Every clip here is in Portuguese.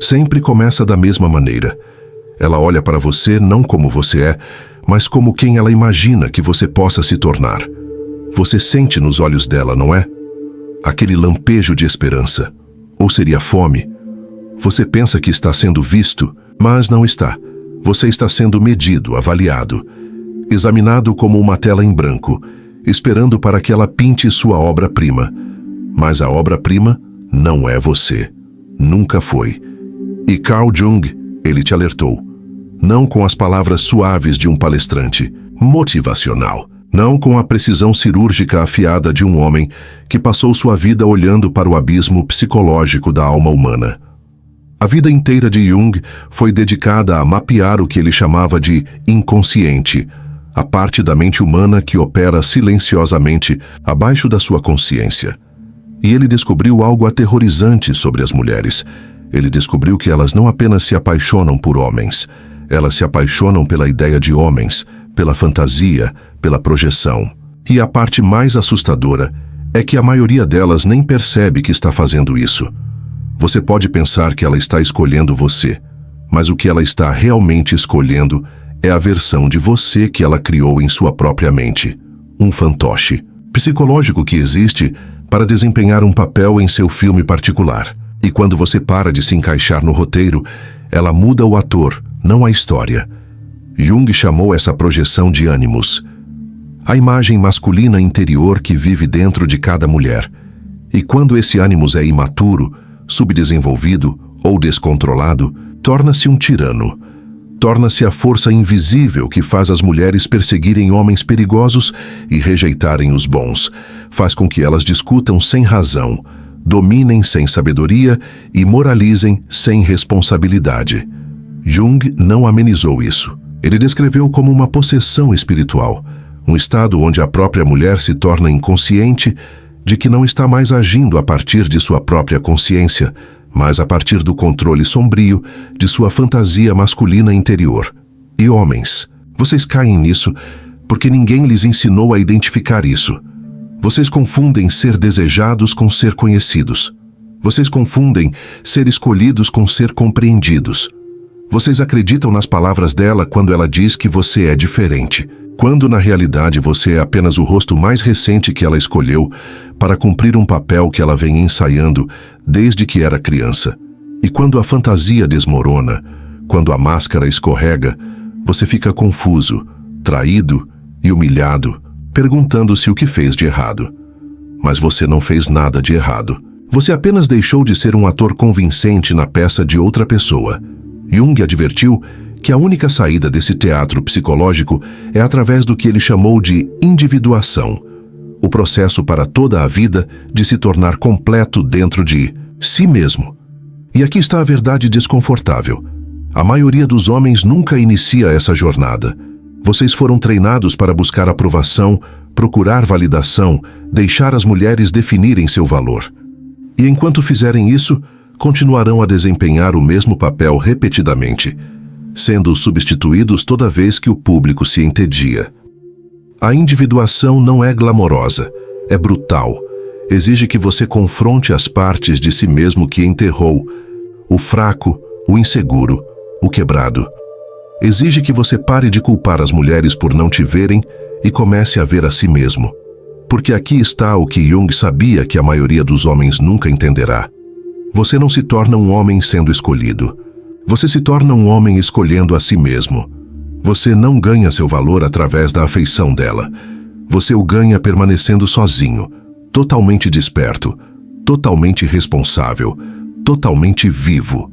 Sempre começa da mesma maneira. Ela olha para você não como você é, mas como quem ela imagina que você possa se tornar. Você sente nos olhos dela, não é? Aquele lampejo de esperança. Ou seria fome? Você pensa que está sendo visto, mas não está. Você está sendo medido, avaliado, examinado como uma tela em branco, esperando para que ela pinte sua obra-prima. Mas a obra-prima não é você. Nunca foi. E Carl Jung, ele te alertou. Não com as palavras suaves de um palestrante, motivacional. Não com a precisão cirúrgica afiada de um homem que passou sua vida olhando para o abismo psicológico da alma humana. A vida inteira de Jung foi dedicada a mapear o que ele chamava de inconsciente, a parte da mente humana que opera silenciosamente abaixo da sua consciência. E ele descobriu algo aterrorizante sobre as mulheres. Ele descobriu que elas não apenas se apaixonam por homens, elas se apaixonam pela ideia de homens, pela fantasia, pela projeção. E a parte mais assustadora é que a maioria delas nem percebe que está fazendo isso. Você pode pensar que ela está escolhendo você, mas o que ela está realmente escolhendo é a versão de você que ela criou em sua própria mente, um fantoche psicológico que existe para desempenhar um papel em seu filme particular. E quando você para de se encaixar no roteiro, ela muda o ator, não a história. Jung chamou essa projeção de ânimos, a imagem masculina interior que vive dentro de cada mulher. E quando esse ânimos é imaturo, subdesenvolvido ou descontrolado, torna-se um tirano. Torna-se a força invisível que faz as mulheres perseguirem homens perigosos e rejeitarem os bons. Faz com que elas discutam sem razão, dominem sem sabedoria e moralizem sem responsabilidade. Jung não amenizou isso. Ele descreveu como uma possessão espiritual, um estado onde a própria mulher se torna inconsciente de que não está mais agindo a partir de sua própria consciência, mas a partir do controle sombrio de sua fantasia masculina interior. E homens, vocês caem nisso porque ninguém lhes ensinou a identificar isso. Vocês confundem ser desejados com ser conhecidos. Vocês confundem ser escolhidos com ser compreendidos. Vocês acreditam nas palavras dela quando ela diz que você é diferente, quando na realidade você é apenas o rosto mais recente que ela escolheu para cumprir um papel que ela vem ensaiando desde que era criança. E quando a fantasia desmorona, quando a máscara escorrega, você fica confuso, traído e humilhado, perguntando-se o que fez de errado. Mas você não fez nada de errado. Você apenas deixou de ser um ator convincente na peça de outra pessoa. Jung advertiu que a única saída desse teatro psicológico é através do que ele chamou de individuação, o processo para toda a vida de se tornar completo dentro de si mesmo. E aqui está a verdade desconfortável. A maioria dos homens nunca inicia essa jornada. Vocês foram treinados para buscar aprovação, procurar validação, deixar as mulheres definirem seu valor. E enquanto fizerem isso, continuarão a desempenhar o mesmo papel repetidamente, sendo substituídos toda vez que o público se entedia. A individuação não é glamourosa, é brutal. Exige que você confronte as partes de si mesmo que enterrou, o fraco, o inseguro, o quebrado. Exige que você pare de culpar as mulheres por não te verem e comece a ver a si mesmo. Porque aqui está o que Jung sabia que a maioria dos homens nunca entenderá. Você não se torna um homem sendo escolhido. Você se torna um homem escolhendo a si mesmo. Você não ganha seu valor através da afeição dela. Você o ganha permanecendo sozinho, totalmente desperto, totalmente responsável, totalmente vivo.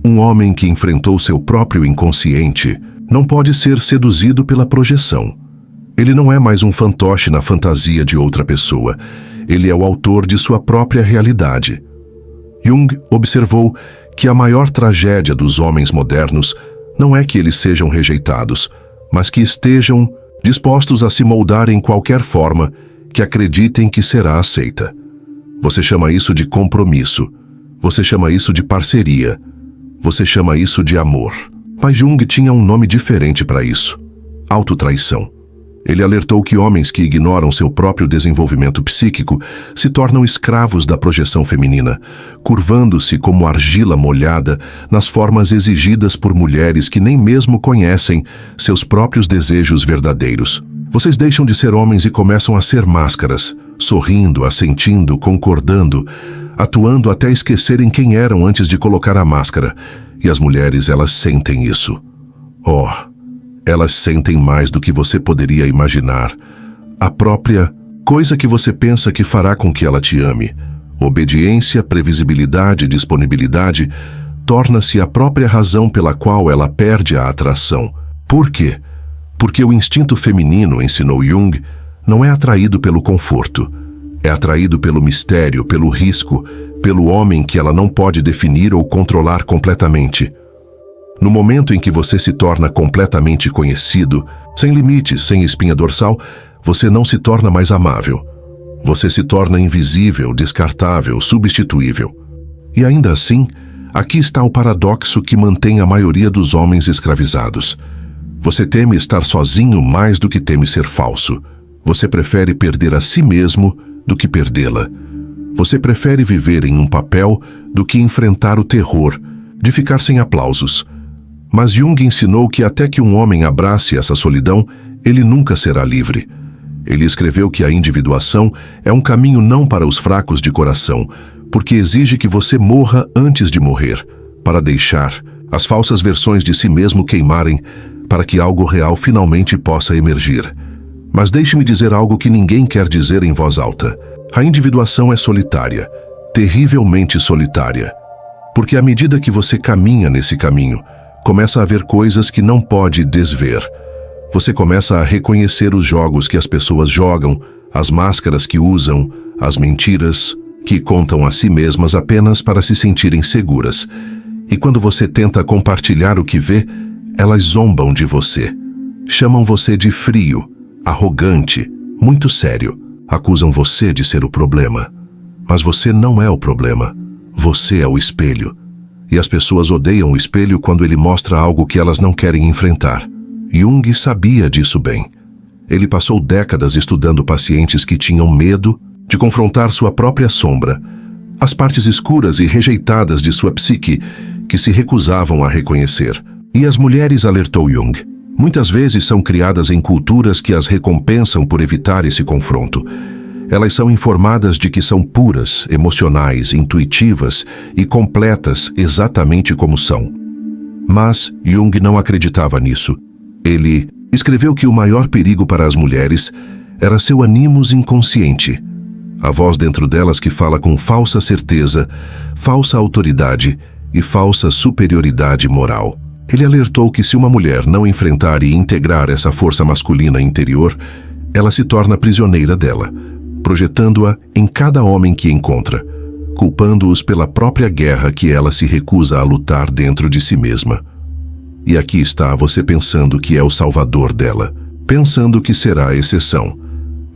Um homem que enfrentou seu próprio inconsciente não pode ser seduzido pela projeção. Ele não é mais um fantoche na fantasia de outra pessoa. Ele é o autor de sua própria realidade. Jung observou que a maior tragédia dos homens modernos não é que eles sejam rejeitados, mas que estejam dispostos a se moldar em qualquer forma que acreditem que será aceita. Você chama isso de compromisso. Você chama isso de parceria. Você chama isso de amor. Mas Jung tinha um nome diferente para isso: autotraição. Ele alertou que homens que ignoram seu próprio desenvolvimento psíquico se tornam escravos da projeção feminina, curvando-se como argila molhada nas formas exigidas por mulheres que nem mesmo conhecem seus próprios desejos verdadeiros. Vocês deixam de ser homens e começam a ser máscaras, sorrindo, assentindo, concordando, atuando até esquecerem quem eram antes de colocar a máscara. E as mulheres, elas sentem isso. Oh, elas sentem mais do que você poderia imaginar. A própria coisa que você pensa que fará com que ela te ame. Obediência, previsibilidade, disponibilidade, torna-se a própria razão pela qual ela perde a atração. Por quê? Porque o instinto feminino, ensinou Jung, não é atraído pelo conforto. É atraído pelo mistério, pelo risco, pelo homem que ela não pode definir ou controlar completamente. No momento em que você se torna completamente conhecido, sem limites, sem espinha dorsal, você não se torna mais amável. Você se torna invisível, descartável, substituível. E ainda assim, aqui está o paradoxo que mantém a maioria dos homens escravizados. Você teme estar sozinho mais do que teme ser falso. Você prefere perder a si mesmo do que perdê-la. Você prefere viver em um papel do que enfrentar o terror de ficar sem aplausos. Mas Jung ensinou que até que um homem abrace essa solidão, ele nunca será livre. Ele escreveu que a individuação é um caminho não para os fracos de coração, porque exige que você morra antes de morrer, para deixar as falsas versões de si mesmo queimarem, para que algo real finalmente possa emergir. Mas deixe-me dizer algo que ninguém quer dizer em voz alta. A individuação é solitária, terrivelmente solitária. Porque à medida que você caminha nesse caminho, começa a ver coisas que não pode desver. Você começa a reconhecer os jogos que as pessoas jogam, as máscaras que usam, as mentiras que contam a si mesmas apenas para se sentirem seguras. E quando você tenta compartilhar o que vê, elas zombam de você. Chamam você de frio, arrogante, muito sério. Acusam você de ser o problema. Mas você não é o problema. Você é o espelho. E as pessoas odeiam o espelho quando ele mostra algo que elas não querem enfrentar. Jung sabia disso bem. Ele passou décadas estudando pacientes que tinham medo de confrontar sua própria sombra, as partes escuras e rejeitadas de sua psique que se recusavam a reconhecer. E as mulheres, alertou Jung, muitas vezes são criadas em culturas que as recompensam por evitar esse confronto. Elas são informadas de que são puras, emocionais, intuitivas e completas exatamente como são. Mas Jung não acreditava nisso. Ele escreveu que o maior perigo para as mulheres era seu animus inconsciente, a voz dentro delas que fala com falsa certeza, falsa autoridade e falsa superioridade moral. Ele alertou que se uma mulher não enfrentar e integrar essa força masculina interior, ela se torna prisioneira dela, projetando-a em cada homem que encontra, culpando-os pela própria guerra que ela se recusa a lutar dentro de si mesma. E aqui está você pensando que é o salvador dela, pensando que será a exceção,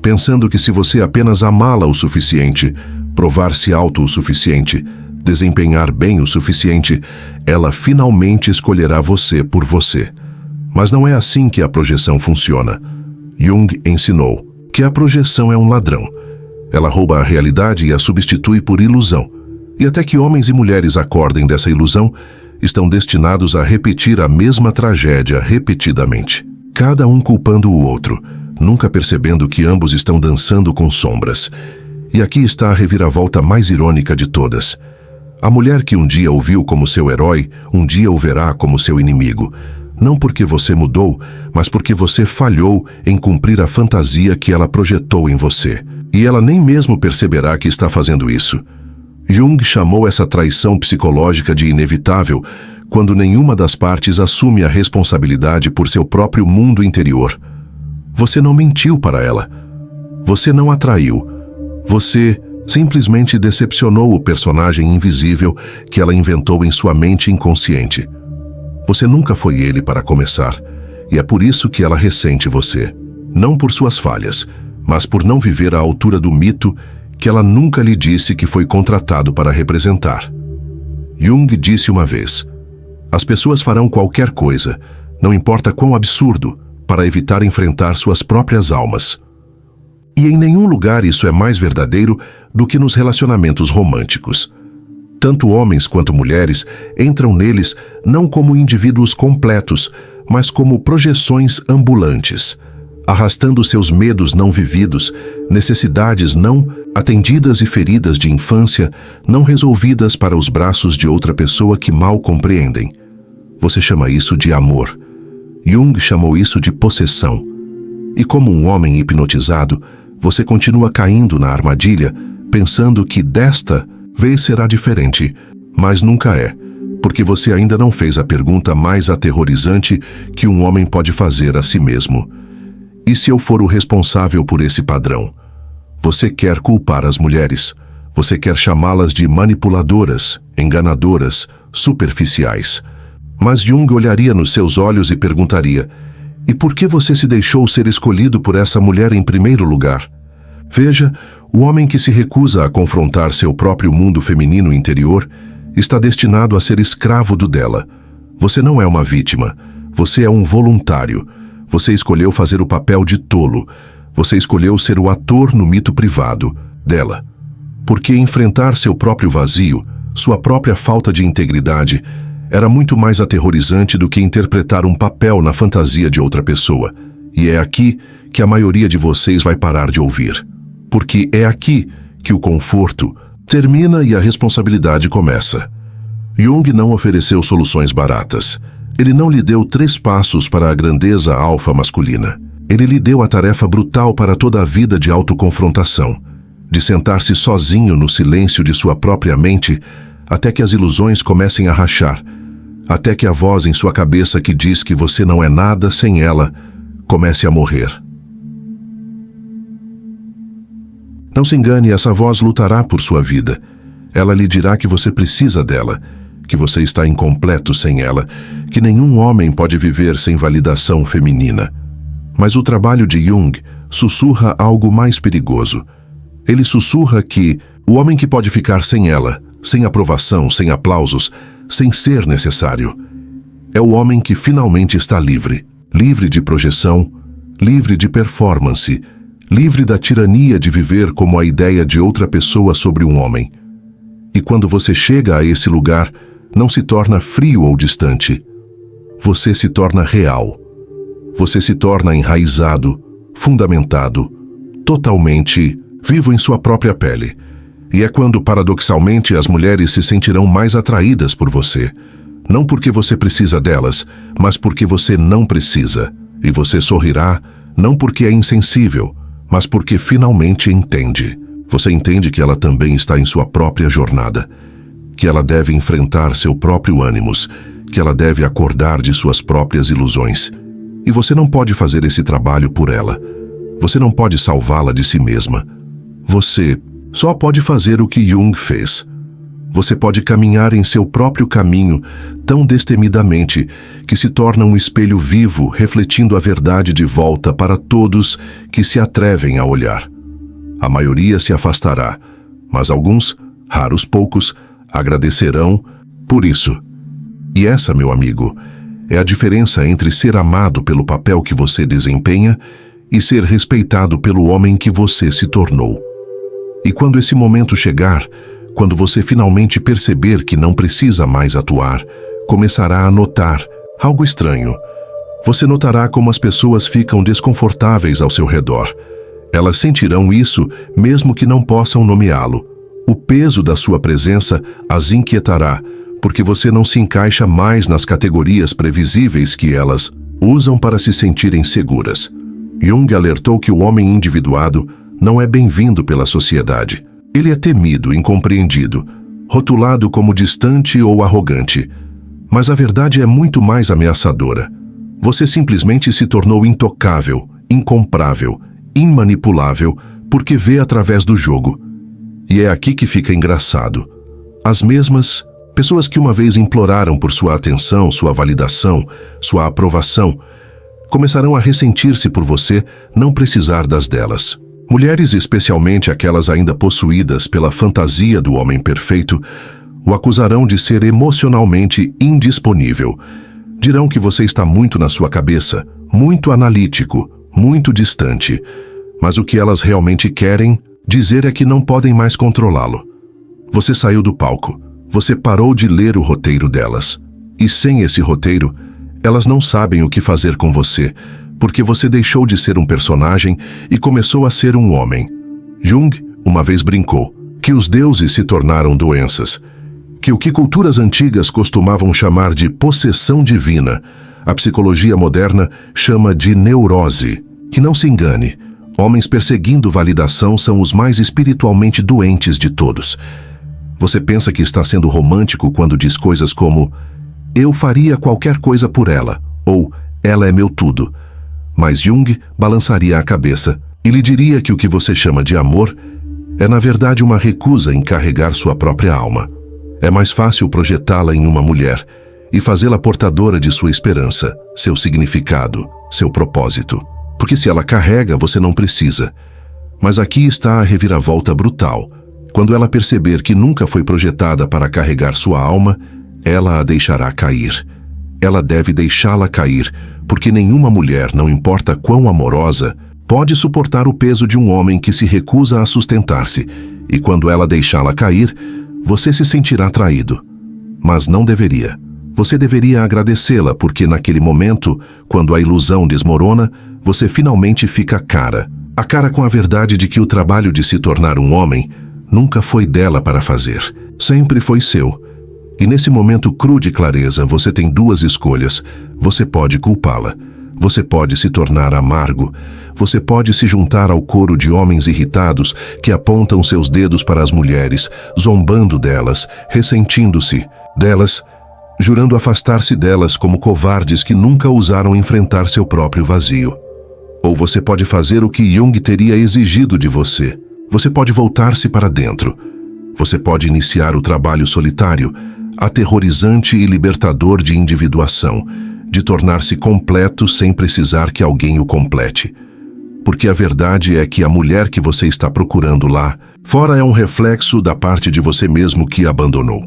pensando que se você apenas amá-la o suficiente, provar-se alto o suficiente, desempenhar bem o suficiente, ela finalmente escolherá você por você. Mas não é assim que a projeção funciona. Jung ensinou que a projeção é um ladrão. Ela rouba a realidade e a substitui por ilusão. E até que homens e mulheres acordem dessa ilusão, estão destinados a repetir a mesma tragédia repetidamente. Cada um culpando o outro, nunca percebendo que ambos estão dançando com sombras. E aqui está a reviravolta mais irônica de todas. A mulher que um dia o viu como seu herói, um dia o verá como seu inimigo. Não porque você mudou, mas porque você falhou em cumprir a fantasia que ela projetou em você. E ela nem mesmo perceberá que está fazendo isso. Jung chamou essa traição psicológica de inevitável quando nenhuma das partes assume a responsabilidade por seu próprio mundo interior. Você não mentiu para ela. Você não a traiu. Você simplesmente decepcionou o personagem invisível que ela inventou em sua mente inconsciente. Você nunca foi ele para começar, e é por isso que ela ressente você. Não por suas falhas, mas por não viver à altura do mito que ela nunca lhe disse que foi contratado para representar. Jung disse uma vez: as pessoas farão qualquer coisa, não importa quão absurdo, para evitar enfrentar suas próprias almas. E em nenhum lugar isso é mais verdadeiro do que nos relacionamentos românticos. Tanto homens quanto mulheres entram neles não como indivíduos completos, mas como projeções ambulantes, arrastando seus medos não vividos, necessidades não atendidas e feridas de infância não resolvidas para os braços de outra pessoa que mal compreendem. Você chama isso de amor. Jung chamou isso de possessão. E como um homem hipnotizado, você continua caindo na armadilha, pensando que desta vez será diferente, mas nunca é, porque você ainda não fez a pergunta mais aterrorizante que um homem pode fazer a si mesmo. E se eu for o responsável por esse padrão? Você quer culpar as mulheres. Você quer chamá-las de manipuladoras, enganadoras, superficiais. Mas Jung olharia nos seus olhos e perguntaria: e por que você se deixou ser escolhido por essa mulher em primeiro lugar? Veja, o homem que se recusa a confrontar seu próprio mundo feminino interior está destinado a ser escravo do dela. Você não é uma vítima. Você é um voluntário. Você escolheu fazer o papel de tolo. Você escolheu ser o ator no mito privado dela. Porque enfrentar seu próprio vazio, sua própria falta de integridade, era muito mais aterrorizante do que interpretar um papel na fantasia de outra pessoa. E é aqui que a maioria de vocês vai parar de ouvir. Porque é aqui que o conforto termina e a responsabilidade começa. Jung não ofereceu soluções baratas. Ele não lhe deu 3 passos para a grandeza alfa masculina. Ele lhe deu a tarefa brutal para toda a vida de autoconfrontação, de sentar-se sozinho no silêncio de sua própria mente até que as ilusões comecem a rachar, até que a voz em sua cabeça que diz que você não é nada sem ela comece a morrer. Não se engane, essa voz lutará por sua vida. Ela lhe dirá que você precisa dela, que você está incompleto sem ela, que nenhum homem pode viver sem validação feminina. Mas o trabalho de Jung sussurra algo mais perigoso. Ele sussurra que o homem que pode ficar sem ela, sem aprovação, sem aplausos, sem ser necessário, é o homem que finalmente está livre. Livre de projeção, livre de performance, livre da tirania de viver como a ideia de outra pessoa sobre um homem. E quando você chega a esse lugar, não se torna frio ou distante. Você se torna real. Você se torna enraizado, fundamentado, totalmente vivo em sua própria pele. E é quando, paradoxalmente, as mulheres se sentirão mais atraídas por você. Não porque você precisa delas, mas porque você não precisa. E você sorrirá, não porque é insensível, mas porque finalmente entende. Você entende que ela também está em sua própria jornada, que ela deve enfrentar seu próprio ânimos, que ela deve acordar de suas próprias ilusões. E você não pode fazer esse trabalho por ela. Você não pode salvá-la de si mesma. Você só pode fazer o que Jung fez. Você pode caminhar em seu próprio caminho tão destemidamente que se torna um espelho vivo refletindo a verdade de volta para todos que se atrevem a olhar. A maioria se afastará, mas alguns, raros poucos, agradecerão por isso. E essa, meu amigo, é a diferença entre ser amado pelo papel que você desempenha e ser respeitado pelo homem que você se tornou. E quando esse momento chegar, quando você finalmente perceber que não precisa mais atuar, começará a notar algo estranho. Você notará como as pessoas ficam desconfortáveis ao seu redor. Elas sentirão isso mesmo que não possam nomeá-lo. O peso da sua presença as inquietará, porque você não se encaixa mais nas categorias previsíveis que elas usam para se sentirem seguras. Jung alertou que o homem individuado não é bem-vindo pela sociedade. Ele é temido, incompreendido, rotulado como distante ou arrogante. Mas a verdade é muito mais ameaçadora. Você simplesmente se tornou intocável, incomprável, imanipulável, porque vê através do jogo. E é aqui que fica engraçado. As mesmas pessoas que uma vez imploraram por sua atenção, sua validação, sua aprovação, começarão a ressentir-se por você não precisar das delas. Mulheres, especialmente aquelas ainda possuídas pela fantasia do homem perfeito, o acusarão de ser emocionalmente indisponível, Dirão que você está muito na sua cabeça, muito analítico, muito distante. Mas o que elas realmente querem dizer é que não podem mais controlá-lo. Você saiu do palco. Você parou de ler o roteiro delas. E sem esse roteiro, elas não sabem o que fazer com você, porque você deixou de ser um personagem e começou a ser um homem. Jung uma vez brincou que os deuses se tornaram doenças, que o que culturas antigas costumavam chamar de possessão divina, a psicologia moderna chama de neurose. E não se engane, homens perseguindo validação são os mais espiritualmente doentes de todos. Você pensa que está sendo romântico quando diz coisas como "eu faria qualquer coisa por ela" ou "ela é meu tudo". Mas Jung balançaria a cabeça e lhe diria que o que você chama de amor é na verdade uma recusa em carregar sua própria alma. É mais fácil projetá-la em uma mulher e fazê-la portadora de sua esperança, seu significado, seu propósito. Porque se ela carrega, você não precisa. Mas aqui está a reviravolta brutal. Quando ela perceber que nunca foi projetada para carregar sua alma, ela a deixará cair. Ela deve deixá-la cair, porque nenhuma mulher, não importa quão amorosa, pode suportar o peso de um homem que se recusa a sustentar-se. E quando ela deixá-la cair, você se sentirá traído. Mas não deveria. Você deveria agradecê-la, porque naquele momento, quando a ilusão desmorona, você finalmente fica a cara com a verdade de que o trabalho de se tornar um homem nunca foi dela para fazer. Sempre foi seu. E nesse momento cru de clareza, você tem duas escolhas. Você pode culpá-la. Você pode se tornar amargo. Você pode se juntar ao coro de homens irritados que apontam seus dedos para as mulheres, zombando delas, ressentindo-se delas, jurando afastar-se delas como covardes que nunca ousaram enfrentar seu próprio vazio. Ou você pode fazer o que Jung teria exigido de você. Você pode voltar-se para dentro. Você pode iniciar o trabalho solitário, aterrorizante e libertador de individuação, de tornar-se completo sem precisar que alguém o complete. Porque a verdade é que a mulher que você está procurando lá fora é um reflexo da parte de você mesmo que abandonou.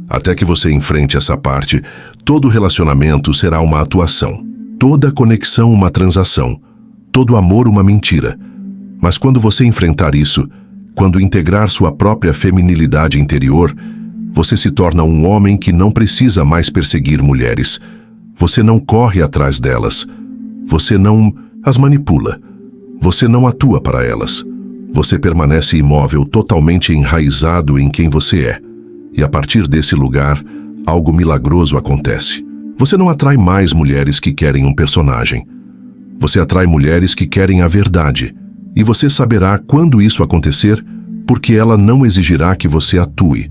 Até que você enfrente essa parte, todo relacionamento será uma atuação, toda conexão uma transação, todo amor uma mentira. Mas quando você enfrentar isso, quando integrar sua própria feminilidade interior, você se torna um homem que não precisa mais perseguir mulheres. Você não corre atrás delas. Você não as manipula. Você não atua para elas. Você permanece imóvel, totalmente enraizado em quem você é. E a partir desse lugar, algo milagroso acontece. Você não atrai mais mulheres que querem um personagem. Você atrai mulheres que querem a verdade. E você saberá quando isso acontecer, porque ela não exigirá que você atue.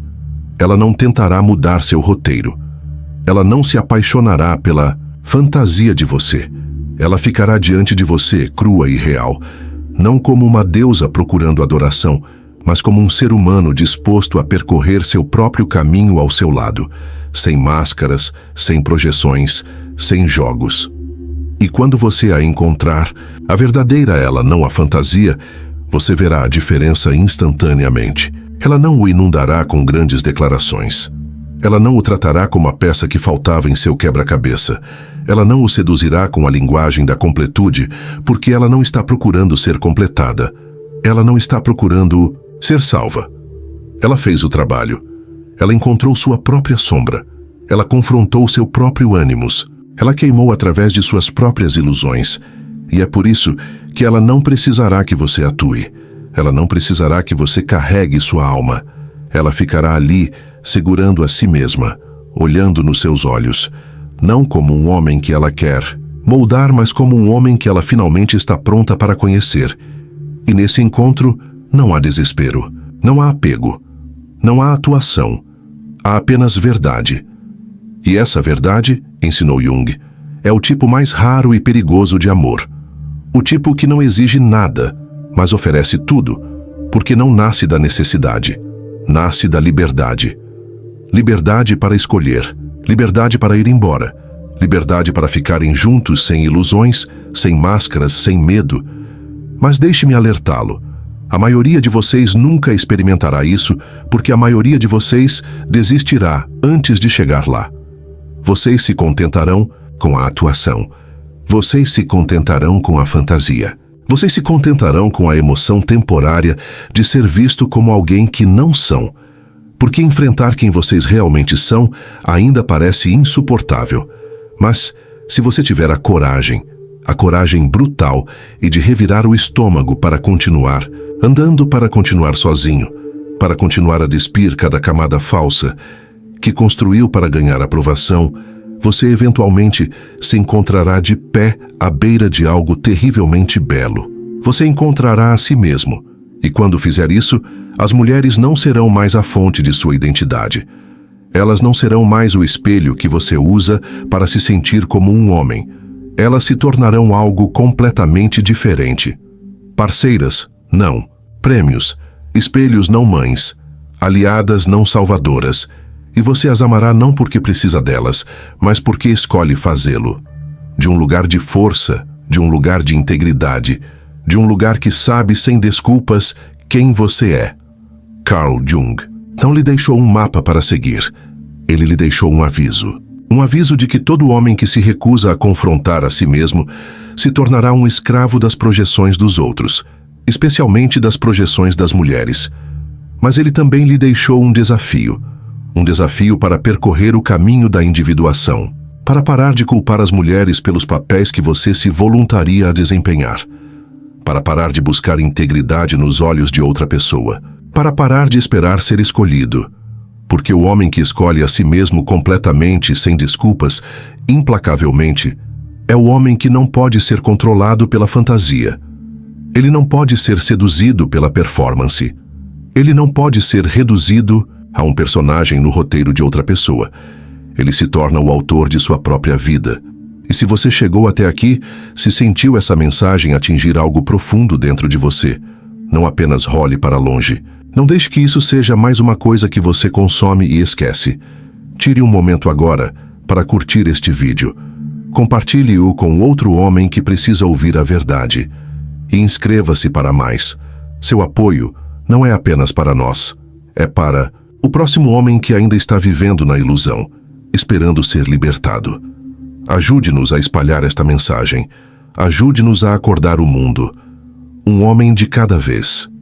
Ela não tentará mudar seu roteiro. Ela não se apaixonará pela fantasia de você. Ela ficará diante de você, crua e real, não como uma deusa procurando adoração, mas como um ser humano disposto a percorrer seu próprio caminho ao seu lado, sem máscaras, sem projeções, sem jogos. E quando você a encontrar, a verdadeira ela, não a fantasia, você verá a diferença instantaneamente. Ela não o inundará com grandes declarações. Ela não o tratará como a peça que faltava em seu quebra-cabeça. Ela não o seduzirá com a linguagem da completude, porque ela não está procurando ser completada. Ela não está procurando ser salva. Ela fez o trabalho. Ela encontrou sua própria sombra. Ela confrontou seu próprio ânimos. Ela queimou através de suas próprias ilusões. E é por isso que ela não precisará que você atue. Ela não precisará que você carregue sua alma. Ela ficará ali, segurando a si mesma, olhando nos seus olhos, não como um homem que ela quer moldar, mas como um homem que ela finalmente está pronta para conhecer. E nesse encontro, não há desespero, não há apego, não há atuação, há apenas verdade. E essa verdade, ensinou Jung, é o tipo mais raro e perigoso de amor. O tipo que não exige nada, mas oferece tudo, porque não nasce da necessidade, nasce da liberdade. Liberdade para escolher, liberdade para ir embora, liberdade para ficarem juntos sem ilusões, sem máscaras, sem medo. Mas deixe-me alertá-lo. A maioria de vocês nunca experimentará isso, porque a maioria de vocês desistirá antes de chegar lá. Vocês se contentarão com a atuação. Vocês se contentarão com a fantasia. Vocês se contentarão com a emoção temporária de ser visto como alguém que não são, porque enfrentar quem vocês realmente são ainda parece insuportável. Mas, se você tiver a coragem brutal e de revirar o estômago para continuar, andando para continuar sozinho, para continuar a despir cada camada falsa que construiu para ganhar aprovação, você eventualmente se encontrará de pé à beira de algo terrivelmente belo. Você encontrará a si mesmo, e quando fizer isso, as mulheres não serão mais a fonte de sua identidade. Elas não serão mais o espelho que você usa para se sentir como um homem. Elas se tornarão algo completamente diferente. Parceiras, não. Prêmios, espelhos não mães, aliadas não salvadoras. E você as amará não porque precisa delas, mas porque escolhe fazê-lo. De um lugar de força, de um lugar de integridade, de um lugar que sabe sem desculpas quem você é. Carl Jung não lhe deixou um mapa para seguir. Ele lhe deixou um aviso. Um aviso de que todo homem que se recusa a confrontar a si mesmo se tornará um escravo das projeções dos outros, especialmente das projeções das mulheres. Mas ele também lhe deixou um desafio para percorrer o caminho da individuação, para parar de culpar as mulheres pelos papéis que você se voluntaria a desempenhar, para parar de buscar integridade nos olhos de outra pessoa, para parar de esperar ser escolhido, porque o homem que escolhe a si mesmo completamente, sem desculpas, implacavelmente, é o homem que não pode ser controlado pela fantasia. Ele não pode ser seduzido pela performance. Ele não pode ser reduzido a um personagem no roteiro de outra pessoa. Ele se torna o autor de sua própria vida. E se você chegou até aqui, se sentiu essa mensagem atingir algo profundo dentro de você, não apenas role para longe. Não deixe que isso seja mais uma coisa que você consome e esquece. Tire um momento agora para curtir este vídeo. Compartilhe-o com outro homem que precisa ouvir a verdade. E inscreva-se para mais. Seu apoio não é apenas para nós, é para o próximo homem que ainda está vivendo na ilusão, esperando ser libertado. Ajude-nos a espalhar esta mensagem. Ajude-nos a acordar o mundo. Um homem de cada vez.